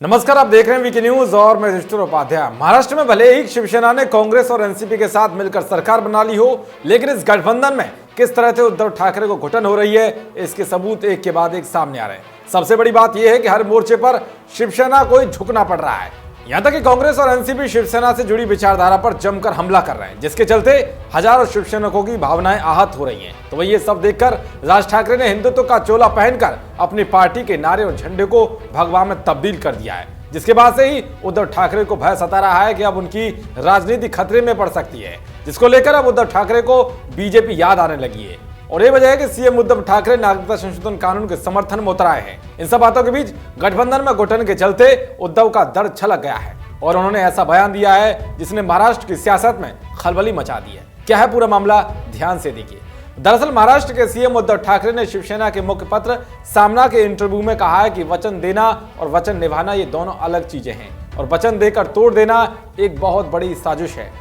नमस्कार, आप देख रहे हैं वीके न्यूज और मैं युधिष्ठिर उपाध्याय। महाराष्ट्र में भले ही शिवसेना ने कांग्रेस और एनसीपी के साथ मिलकर सरकार बना ली हो, लेकिन इस गठबंधन में किस तरह से उद्धव ठाकरे को घुटन हो रही है, इसके सबूत एक के बाद एक सामने आ रहे हैं। सबसे बड़ी बात यह है कि हर मोर्चे पर शिवसेना को ही झुकना पड़ रहा है। यहां तक कि कांग्रेस और एनसीपी शिवसेना से जुड़ी विचारधारा पर जमकर हमला कर रहे हैं, जिसके चलते हजारों शिवसैनिकों की भावनाएं आहत हो रही हैं। तो वही ये सब देखकर राज ठाकरे ने हिंदुत्व का चोला पहनकर अपनी पार्टी के नारे और झंडे को भगवा में तब्दील कर दिया है, जिसके बाद से ही उद्धव ठाकरे को भय सता रहा है कि अब उनकी राजनीति खतरे में पड़ सकती है, जिसको लेकर अब उद्धव ठाकरे को बीजेपी याद आने लगी है। और ये वजह है कि सीएम उद्धव ठाकरे नागरिकता संशोधन कानून के समर्थन में उतर आए हैं। इन सब बातों के बीच गठबंधन में घुटन के चलते उद्धव का दर्द छलक गया है और उन्होंने ऐसा बयान दिया है जिसने महाराष्ट्र की सियासत में खलबली मचा दी है। क्या है पूरा मामला, ध्यान से देखिए। दरअसल महाराष्ट्र के सीएम उद्धव ठाकरे ने शिवसेना के मुखपत्र सामना के इंटरव्यू में कहा है कि वचन देना और वचन निभाना ये दोनों अलग चीजें हैं और वचन देकर तोड़ देना एक बहुत बड़ी साजिश है।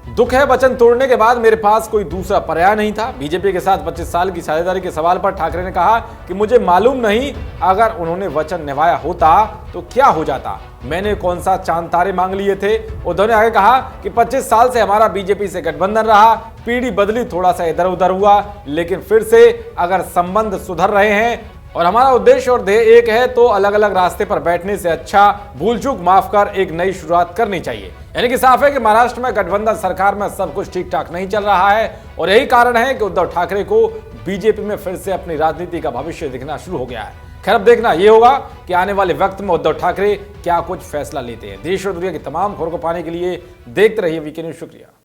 दुख है, वचन तोड़ने के बाद मेरे पास कोई दूसरा पर्याय नहीं था। बीजेपी के साथ 25 साल की साझेदारी के सवाल पर ठाकरे ने कहा कि मुझे मालूम नहीं अगर उन्होंने वचन निभाया होता तो क्या हो जाता, मैंने कौन सा चांद तारे मांग लिए थे। उद्धव ने आगे कहा कि 25 साल से हमारा बीजेपी से गठबंधन रहा, पीढ़ी बदली, थोड़ा सा इधर उधर हुआ, लेकिन फिर से अगर संबंध सुधर रहे हैं और हमारा उद्देश्य और ध्येय एक है तो अलग अलग रास्ते पर बैठने से अच्छा भूल चूक माफ कर एक नई शुरुआत करनी चाहिए। यानी कि साफ है कि महाराष्ट्र में गठबंधन सरकार में सब कुछ ठीक ठाक नहीं चल रहा है और यही कारण है कि उद्धव ठाकरे को बीजेपी में फिर से अपनी राजनीति का भविष्य दिखना शुरू हो गया है। खैर, अब देखना यह होगा कि आने वाले वक्त में उद्धव ठाकरे क्या कुछ फैसला लेते हैं। देश और दुनिया की तमाम खबरों को पाने के लिए देखते रहिए वीके न्यूज। शुक्रिया।